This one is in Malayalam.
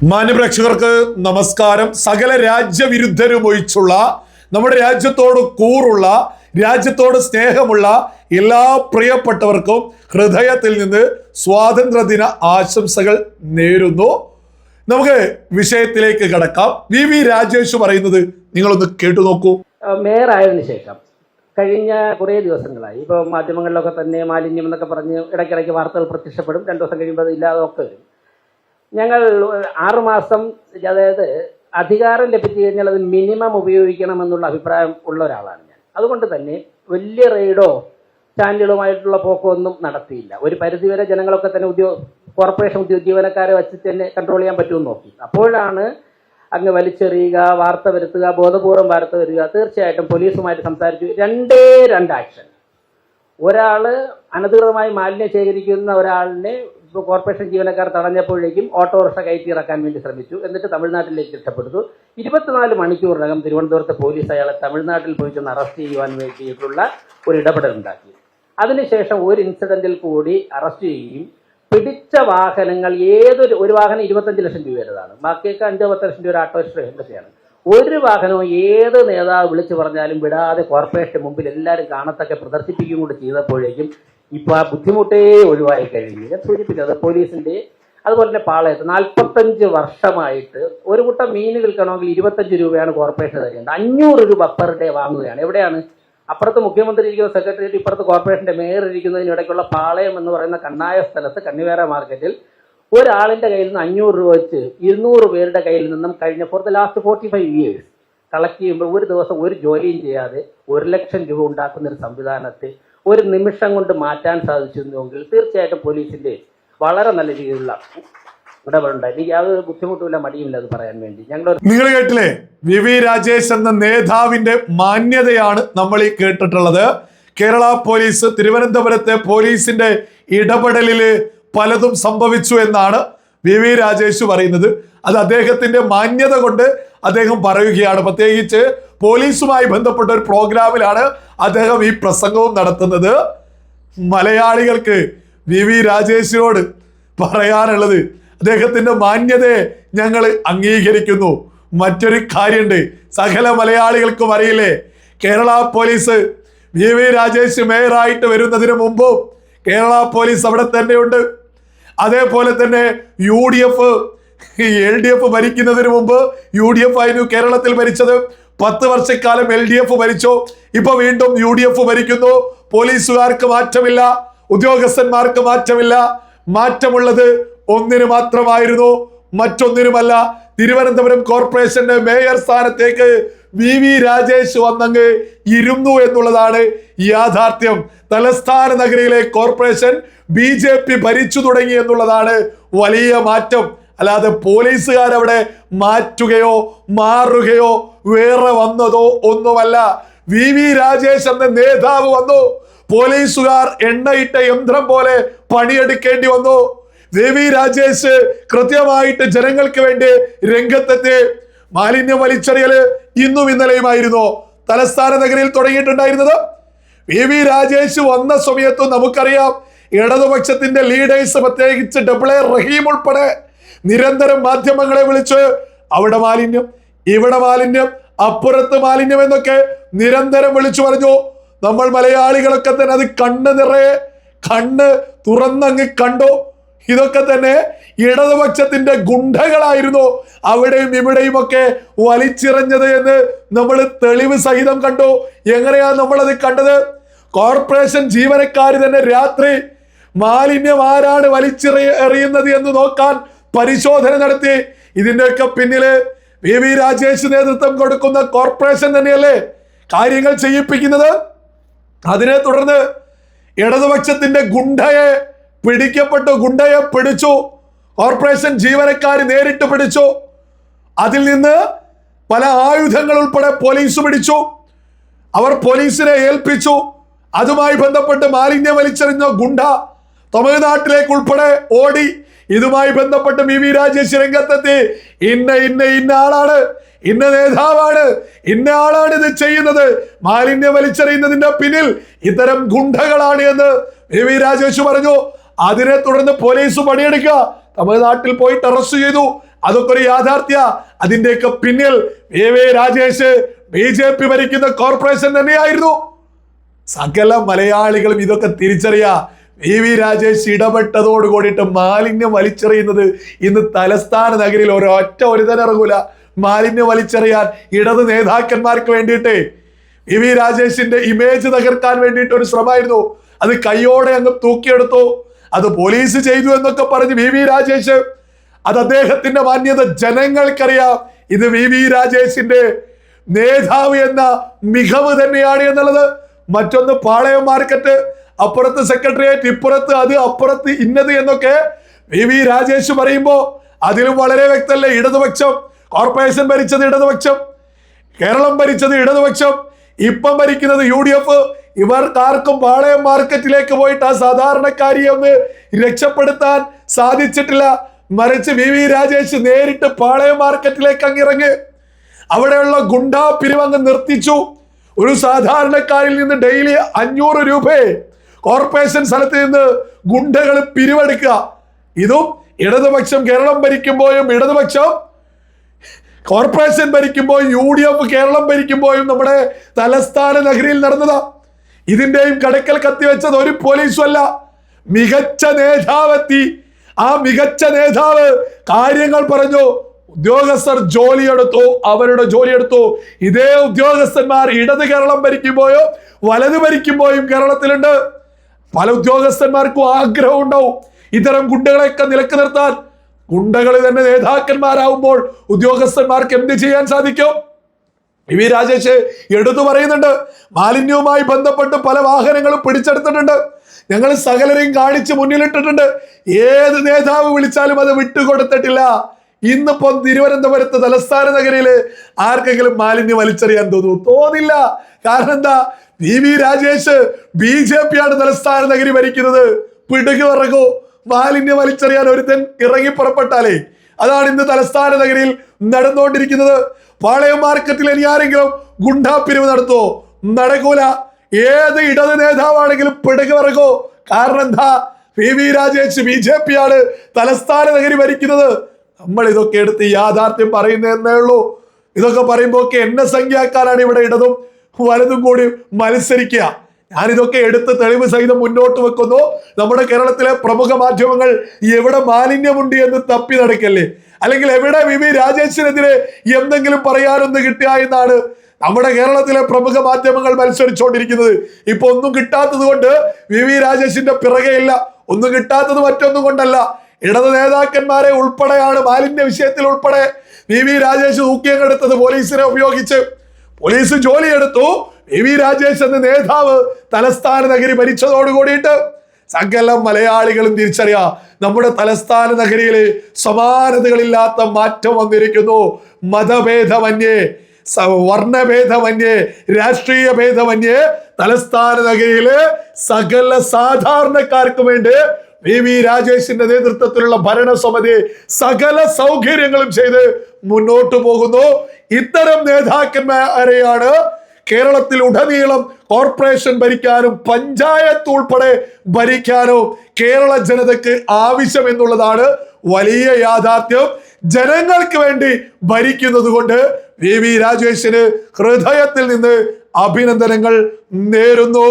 മാന്യപ്രേക്ഷകർക്ക് നമസ്കാരം. സകല രാജ്യവിരുദ്ധരും ഒഴിച്ചുള്ള നമ്മുടെ രാജ്യത്തോട് കൂറുള്ള, രാജ്യത്തോട് സ്നേഹമുള്ള എല്ലാ പ്രിയപ്പെട്ടവർക്കും ഹൃദയത്തിൽ നിന്ന് സ്വാതന്ത്ര്യദിന ആശംസകൾ നേരുന്നു. നമുക്ക് വിഷയത്തിലേക്ക് കടക്കാം. വി രാജേഷ് പറയുന്നത് നിങ്ങളൊന്ന് കേട്ടു നോക്കൂ. മേയർ ആയതിനു ശേഷം കഴിഞ്ഞ കുറേ ദിവസങ്ങളായി ഇപ്പോൾ മാധ്യമങ്ങളിലൊക്കെ തന്നെ മാലിന്യം എന്നൊക്കെ പറഞ്ഞ് ഇടയ്ക്കിടയ്ക്ക് വാർത്തകൾ പ്രത്യക്ഷപ്പെടും. 2 ദിവസം കഴിയുമ്പോൾ അത് ഇല്ലാതൊക്കെ വരും. ഞങ്ങൾ 6 മാസം, അതായത് അധികാരം ലഭിച്ചു കഴിഞ്ഞാൽ അത് മിനിമം ഉപയോഗിക്കണമെന്നുള്ള അഭിപ്രായം ഉള്ള ഒരാളാണ് ഞാൻ. അതുകൊണ്ട് തന്നെ വലിയ റെയ്ഡോ ചാനലുകളുമായിട്ടുള്ള പോക്കോ ഒന്നും നടത്തിയില്ല. ഒരു പരിധിവരെ ജനങ്ങളൊക്കെ തന്നെ കോർപ്പറേഷൻ ജീവനക്കാരെ വെച്ച് തന്നെ കൺട്രോൾ ചെയ്യാൻ പറ്റുമെന്ന് നോക്കി. അപ്പോഴാണ് അങ്ങ് വലിച്ചെറിയുക, വാർത്ത വരുത്തുക, ബോധപൂർവം വാർത്ത വരിക. തീർച്ചയായിട്ടും പോലീസുമായിട്ട് സംസാരിച്ചു. 2 ആക്ഷൻ. ഒരാൾ അനധികൃതമായി മാലിന്യം ശേഖരിക്കുന്ന ഒരാളിനെ കോർപ്പറേഷൻ ജീവനക്കാർ തടഞ്ഞപ്പോഴേക്കും ഓട്ടോറിക്ഷ കയറ്റി ഇറക്കാൻ വേണ്ടി ശ്രമിച്ചു. എന്നിട്ട് തമിഴ്നാട്ടിലേക്ക് രക്ഷപ്പെടുത്തു. 24 മണിക്കൂറിനകം തിരുവനന്തപുരത്തെ പോലീസ് അയാളെ തമിഴ്നാട്ടിൽ പോയി ചെന്ന് അറസ്റ്റ് ചെയ്യുവാൻ വേണ്ടിയിട്ടുള്ള ഒരു ഇടപെടൽ ഉണ്ടാക്കി. അതിനുശേഷം ഒരു ഇൻസിഡന്റിൽ കൂടി അറസ്റ്റ് ചെയ്യുകയും പിടിച്ച വാഹനങ്ങൾ ഒരു വാഹനം 25 ലക്ഷം രൂപയുടേതാണ്, ബാക്കിയൊക്കെ 5-10 ലക്ഷം രൂപ ഓട്ടോറിക്ഷയാണ്. ഒരു വാഹനവും ഏത് നേതാവ് വിളിച്ചു പറഞ്ഞാലും വിടാതെ കോർപ്പറേഷൻ മുമ്പിൽ എല്ലാവരും കാണത്തൊക്കെ പ്രദർശിപ്പിക്കുകയും കൂടി ചെയ്തപ്പോഴേക്കും ഇപ്പോൾ ആ ബുദ്ധിമുട്ടേ ഒഴിവായി കഴിഞ്ഞു. ഞാൻ സൂചിപ്പിച്ചത് പോലീസിന്റെ അതുപോലെ തന്നെ പാളയത്ത് 45 വർഷമായിട്ട് ഒരു കൂട്ടം മീൻ വിൽക്കണമെങ്കിൽ 25 രൂപയാണ് കോർപ്പറേഷൻ തരേണ്ടത്. 500 രൂപ പെർ ഡേ വാങ്ങുകയാണ്. എവിടെയാണ്? അപ്പുറത്ത് മുഖ്യമന്ത്രി ഇരിക്കുന്ന സെക്രട്ടേറിയറ്റ്, ഇപ്പുറത്ത് കോർപ്പറേഷന്റെ മേയർ ഇരിക്കുന്നതിനിടയ്ക്കുള്ള പാളയം എന്ന് പറയുന്ന കണ്ണായ സ്ഥലത്ത് കണ്ണിവേറ മാർക്കറ്റിൽ ഒരാളിന്റെ കയ്യിൽ നിന്ന് 500 രൂപ വെച്ച് 200 പേരുടെ കയ്യിൽ നിന്നും കഴിഞ്ഞ for the last 45 years collect ചെയ്യുമ്പോൾ ഒരു ദിവസം ഒരു ജോലിയും ചെയ്യാതെ 1 ലക്ഷം രൂപ ഉണ്ടാക്കുന്ന ഒരു സംവിധാനത്തെ ഒരു നിമിഷം കൊണ്ട് മാറ്റാൻ സാധിച്ചിരുന്നുവെങ്കിൽ തീർച്ചയായിട്ടും പോലീസിന്റെ വളരെ നല്ല രീതിയിലുള്ള ഇടപെടുണ്ടായി. എനിക്ക് യാതൊരു ബുദ്ധിമുട്ടുമില്ല, മടിയുമില്ല അത് പറയാൻ വേണ്ടി. നിങ്ങൾ കേട്ടില്ലേ? വി രാജേഷ് എന്ന നേതാവിന്റെ മാന്യതയാണ് നമ്മൾ ഈ കേട്ടിട്ടുള്ളത്. കേരള പോലീസ്, തിരുവനന്തപുരത്തെ പോലീസിന്റെ ഇടപെടലില് പലതും സംഭവിച്ചു എന്നാണ് വി രാജേഷ് പറയുന്നത്. അത് അദ്ദേഹത്തിന്റെ മാന്യത കൊണ്ട് അദ്ദേഹം പറയുകയാണ്. പ്രത്യേകിച്ച് പോലീസുമായി ബന്ധപ്പെട്ട ഒരു പ്രോഗ്രാമിലാണ് അദ്ദേഹം ഈ പ്രസംഗവും നടത്തുന്നത്. മലയാളികൾക്ക് വി രാജേഷിനോട് പറയാനുള്ളത്, അദ്ദേഹത്തിന്റെ മാന്യതയെ ഞങ്ങൾ അംഗീകരിക്കുന്നു. മറ്റൊരു കാര്യമുണ്ട്, സകല മലയാളികൾക്കും അറിയില്ലേ, കേരള പോലീസ് വി രാജേഷ് മേയറായിട്ട് വരുന്നതിന് മുമ്പും കേരള പോലീസ് അവിടെ തന്നെയുണ്ട്. അതേപോലെ തന്നെ UDF LDF ഭരിക്കുന്നതിന് മുമ്പ് UDF ആയിരുന്നു കേരളത്തിൽ ഭരിച്ചത്. 10 വർഷക്കാലം LDF ഭരിച്ചു. ഇപ്പൊ വീണ്ടും UDF ഭരിക്കുന്നു. പോലീസുകാർക്ക് മാറ്റമില്ല, ഉദ്യോഗസ്ഥന്മാർക്ക് മാറ്റമില്ല. മാറ്റമുള്ളത് ഒന്നിന് മാത്രമായിരുന്നു, മറ്റൊന്നിനുമല്ല. തിരുവനന്തപുരം കോർപ്പറേഷന്റെ മേയർ സ്ഥാനത്തേക്ക് വി രാജേഷ് വന്നങ്ങ് ഇരുന്നു എന്നുള്ളതാണ് യാഥാർത്ഥ്യം. തലസ്ഥാന നഗരിയിലെ കോർപ്പറേഷൻ BJP ഭരിച്ചു തുടങ്ങി എന്നുള്ളതാണ് വലിയ മാറ്റം. അല്ലാതെ പോലീസുകാരവിടെ മാറ്റുകയോ മാറുകയോ വേറെ വന്നതോ ഒന്നുമല്ല. വി രാജേഷ് എന്ന നേതാവ് വന്നു, പോലീസുകാർ എണ്ണയിട്ട യന്ത്രം പോലെ പണിയെടുക്കേണ്ടി വന്നു. വി രാജേഷ് കൃത്യമായിട്ട് ജനങ്ങൾക്ക് വേണ്ടി രംഗത്തെത്തി. മാലിന്യം വലിച്ചെറിയല് ഇന്നും ഇന്നലെയുമായിരുന്നു തലസ്ഥാന നഗരിയിൽ തുടങ്ങിയിട്ടുണ്ടായിരുന്നത്. വി രാജേഷ് വന്ന സമയത്തും നമുക്കറിയാം, ഇടതുപക്ഷത്തിന്റെ ലീഡേഴ്സ്, പ്രത്യേകിച്ച് AA റഹീം ഉൾപ്പെടെ നിരന്തരം മാധ്യമങ്ങളെ വിളിച്ച് അവിടെ മാലിന്യം, ഇവിടെ മാലിന്യം, അപ്പുറത്ത് മാലിന്യം എന്നൊക്കെ നിരന്തരം വിളിച്ചു പറഞ്ഞു. നമ്മൾ മലയാളികളൊക്കെ തന്നെ അത് കണ്ണ് തുറന്നങ്ങ് കണ്ടു. ഇതൊക്കെ തന്നെ ഇടതുപക്ഷത്തിന്റെ ഗുണ്ടകളായിരുന്നു അവിടെയും ഇവിടെയും ഒക്കെ വലിച്ചെറിഞ്ഞത് എന്ന് നമ്മൾ തെളിവ് സഹിതം കണ്ടു. എങ്ങനെയാ നമ്മളത് കണ്ടത്? കോർപ്പറേഷൻ ജീവനക്കാർ തന്നെ രാത്രി മാലിന്യം ആരാണ് വലിച്ചെറിയുന്നത് എന്ന് നോക്കാൻ പരിശോധന നടത്തി. ഇതിന്റെയൊക്കെ പിന്നില് വി രാജേഷ് നേതൃത്വം കൊടുക്കുന്ന കോർപ്പറേഷൻ തന്നെയല്ലേ കാര്യങ്ങൾ ചെയ്യിപ്പിക്കുന്നത്. അതിനെ തുടർന്ന് ഇടതുപക്ഷത്തിന്റെ ഗുണ്ടയെ പിടിച്ചു. കോർപ്പറേഷൻ ജീവനക്കാർ നേരിട്ട് പിടിച്ചു. അതിൽ നിന്ന് പല ആയുധങ്ങൾ ഉൾപ്പെടെ പോലീസ് പിടിച്ചു. അവർ പോലീസിനെ ഏൽപ്പിച്ചു. അതുമായി ബന്ധപ്പെട്ട് മാലിന്യം വലിച്ചെറിഞ്ഞ ഗുണ്ട തമിഴ്നാട്ടിലേക്ക് ഉൾപ്പെടെ ഓടി. ഇതുമായി ബന്ധപ്പെട്ട് വി രാജേഷ് രംഗത്തെത്തി. ഇന്ന ആളാണ്, ഇന്ന നേതാവാണ്, ഇന്ന ആളാണ് ഇത് ചെയ്യുന്നത്, മാലിന്യം വലിച്ചെറിയുന്നതിന്റെ പിന്നിൽ ഇത്തരം ഗുണ്ടകളാണ് എന്ന് വി രാജേഷ് പറഞ്ഞു. അതിനെ തുടർന്ന് പോലീസ് പണിയെടുക്കുക, തമിഴ്നാട്ടിൽ പോയിട്ട് അറസ്റ്റ് ചെയ്തു. അതൊക്കെ ഒരു യാഥാർത്ഥ്യ. അതിന്റെയൊക്കെ പിന്നിൽ വി രാജേഷ് BJP ഭരിക്കുന്ന കോർപ്പറേഷൻ തന്നെയായിരുന്നു. സകല മലയാളികളും ഇതൊക്കെ തിരിച്ചറിയാ. വി രാജേഷ് ഇടപെട്ടതോട് കൂടിയിട്ട് മാലിന്യം വലിച്ചെറിയുന്നത് ഇന്ന് തലസ്ഥാന നഗരിയിൽ ഒരുത്തൻ ഇറങ്ങൂല. മാലിന്യം വലിച്ചെറിയാൻ ഇടത് നേതാക്കന്മാർക്ക് വേണ്ടിയിട്ട് വി രാജേഷിന്റെ ഇമേജ് തകർക്കാൻ വേണ്ടിയിട്ട് ഒരു ശ്രമമായിരുന്നു. അത് കയ്യോടെ അങ്ങ് തൂക്കിയെടുത്തു. അത് പോലീസ് ചെയ്തു എന്നൊക്കെ പറഞ്ഞ് വി രാജേഷ്, അത് അദ്ദേഹത്തിന്റെ മാന്യത ജനങ്ങൾക്കറിയാം. ഇത് വി രാജേഷിന്റെ നേതാവ് എന്ന മികവ് തന്നെയാണ് എന്നുള്ളത്. മറ്റൊന്ന് പാളയം മാർക്കറ്റ്, അപ്പുറത്ത് സെക്രട്ടേറിയറ്റ്, ഇപ്പുറത്ത് അത്, അപ്പുറത്ത് ഇന്നത് എന്നൊക്കെ വി രാജേഷ് പറയുമ്പോ അതിലും വളരെ വ്യക്തമല്ലേ. ഇടതുപക്ഷം, കോർപ്പറേഷൻ ഭരിച്ചത് ഇടതുപക്ഷം, കേരളം ഭരിച്ചത് ഇടതുപക്ഷം, ഇപ്പം ഭരിക്കുന്നത് UDF. ഇവർക്കാർക്കും പാളയം മാർക്കറ്റിലേക്ക് പോയിട്ട് ആ സാധാരണക്കാരിയെ ഒന്ന് രക്ഷപ്പെടുത്താൻ സാധിച്ചിട്ടില്ല. മറിച്ച് വി രാജേഷ് നേരിട്ട് പാളയം മാർക്കറ്റിലേക്ക് അങ്ങിറങ്ങി അവിടെയുള്ള ഗുണ്ടാ പിരിവങ്ങ് നിർത്തിച്ചു. ഒരു സാധാരണക്കാരിൽ നിന്ന് ഡെയിലി 500 രൂപയെ കോർപ്പറേഷൻ സ്ഥലത്ത് നിന്ന് ഗുണ്ടകൾ പിരിവെടുക്കുക. ഇതും ഇടതുപക്ഷം കേരളം ഭരിക്കുമ്പോഴും ഇടതുപക്ഷം കോർപ്പറേഷൻ ഭരിക്കുമ്പോൾ UDF കേരളം ഭരിക്കുമ്പോഴും നമ്മുടെ തലസ്ഥാന നഗരിയിൽ നടന്നതാ. ഇതിന്റെയും കടക്കൽ കത്തിവെച്ചത് ഒരു പോലീസും അല്ല, മികച്ച നേതാവെത്തി. ആ മികച്ച നേതാവ് കാര്യങ്ങൾ പറഞ്ഞു. ഉദ്യോഗസ്ഥർ ജോലിയെടുത്തു, അവരുടെ ജോലിയെടുത്തു. ഇതേ ഉദ്യോഗസ്ഥന്മാർ ഇടത് കേരളം ഭരിക്കുമ്പോഴോ വലത് ഭരിക്കുമ്പോഴും കേരളത്തിലുണ്ട്. പല ഉദ്യോഗസ്ഥന്മാർക്കും ആഗ്രഹം ഉണ്ടാവും ഇത്തരം ഗുണ്ടകളെയൊക്കെ നിലക്ക് നിർത്താൻ. ഗുണ്ടകൾ തന്നെ നേതാക്കന്മാരാവുമ്പോൾ ഉദ്യോഗസ്ഥന്മാർക്ക് എന്ത് ചെയ്യാൻ സാധിക്കും? വി രാജേഷ് എടുത്തു പറയുന്നുണ്ട്, മാലിന്യവുമായി ബന്ധപ്പെട്ട് പല വാഹനങ്ങളും പിടിച്ചെടുത്തിട്ടുണ്ട്. ഞങ്ങൾ സകലരെയും കാണിച്ച് മുന്നിലിട്ടിട്ടുണ്ട്. ഏത് നേതാവ് വിളിച്ചാലും അത് വിട്ടുകൊടുത്തിട്ടില്ല. ഇന്നിപ്പം തിരുവനന്തപുരത്ത് തലസ്ഥാന നഗരിയില് ആർക്കെങ്കിലും മാലിന്യം വലിച്ചെറിയാൻ തോന്നില്ല. കാരണം എന്താ? വി രാജേഷ് BJP ആണ് തലസ്ഥാന നഗരി ഭരിക്കുന്നത്. പിടുകു ഇറങ്ങൂ, മാലിന്യം വലിച്ചെറിയാൻ ഒരുത്തൻ ഇറങ്ങി പുറപ്പെട്ടാലേ. അതാണ് ഇന്ന് തലസ്ഥാന നഗരിയിൽ നടന്നുകൊണ്ടിരിക്കുന്നത്. പാളയം മാർക്കറ്റിൽ ഇനി ആരെങ്കിലും ഗുണ്ടാപ്പിരിവ് നടത്തുമോ? നടക്കൂല. ഏത് ഇടത് നേതാവാണെങ്കിലും പിടുകു ഇറങ്ങൂ. കാരണം എന്താ? വി രാജേഷ് BJP ആണ് തലസ്ഥാന നഗരി ഭരിക്കുന്നത്. നമ്മൾ ഇതൊക്കെ എടുത്ത് യാഥാർത്ഥ്യം പറയുന്നതേ ഉള്ളൂ. ഇതൊക്കെ പറയുമ്പോൾ ഒക്കെ എന്നെ സംഖ്യക്കാരാണ് ഇവിടെ ഇടതും വലതും കൂടി മത്സരിക്കുക. ഞാനിതൊക്കെ എടുത്ത് തെളിവ് സഹിതം മുന്നോട്ട് വെക്കുന്നു. നമ്മുടെ കേരളത്തിലെ പ്രമുഖ മാധ്യമങ്ങൾ എവിടെ മാലിന്യമുണ്ട് എന്ന് തപ്പി നടക്കല്ലേ, അല്ലെങ്കിൽ എവിടെ വി രാജേഷിനെതിരെ എന്തെങ്കിലും പറയാനൊന്ന് കിട്ടിയ എന്നാണ് നമ്മുടെ കേരളത്തിലെ പ്രമുഖ മാധ്യമങ്ങൾ മത്സരിച്ചുകൊണ്ടിരിക്കുന്നത്. ഇപ്പൊ ഒന്നും കിട്ടാത്തത് കൊണ്ട് വി രാജേഷിന്റെ പിറകെയില്ല. ഒന്നും കിട്ടാത്തത് മറ്റൊന്നും കൊണ്ടല്ല, ഇടത് നേതാക്കന്മാരെ ഉൾപ്പെടെയാണ് മാലിന്യ വിഷയത്തിൽ ഉൾപ്പെടെ വി രാജേഷ് തൂക്കിയെടുത്തത് പോലീസിനെ ഉപയോഗിച്ച്. പോലീസ് ജോലിയെടുത്തു. വി രാജേഷ് എന്ന നേതാവ് തലസ്ഥാന നഗരി ഭരിച്ചതോട് കൂടിയിട്ട് സകല മലയാളികളും തിരിച്ചറിയാ, നമ്മുടെ തലസ്ഥാന നഗരിയില് സമാനതകളില്ലാത്ത മാറ്റം വന്നിരിക്കുന്നു. മതഭേദമന്യേ, വർണ്ണഭേദമന്യേ, രാഷ്ട്രീയ ഭേദമന്യേ തലസ്ഥാന നഗരിയില് സകല സാധാരണക്കാർക്ക് വേണ്ടി വി രാജേഷിന്റെ നേതൃത്വത്തിലുള്ള ഭരണസമിതി സകല സൗകര്യങ്ങളും ചെയ്ത് മുന്നോട്ട് പോകുന്നു. ഇത്തരം നേതാക്കന്മാരെയാണ് കേരളത്തിൽ ഉടനീളം കോർപ്പറേഷൻ ഭരിക്കാനും പഞ്ചായത്ത് ഉൾപ്പെടെ ഭരിക്കാനും കേരള ജനതയ്ക്ക് ആവശ്യം എന്നുള്ളതാണ് വലിയ യാഥാർത്ഥ്യം. ജനങ്ങൾക്ക് വേണ്ടി ഭരിക്കുന്നത് കൊണ്ട് വി രാജേഷിന് ഹൃദയത്തിൽ നിന്ന് അഭിനന്ദനങ്ങൾ നേരുന്നു.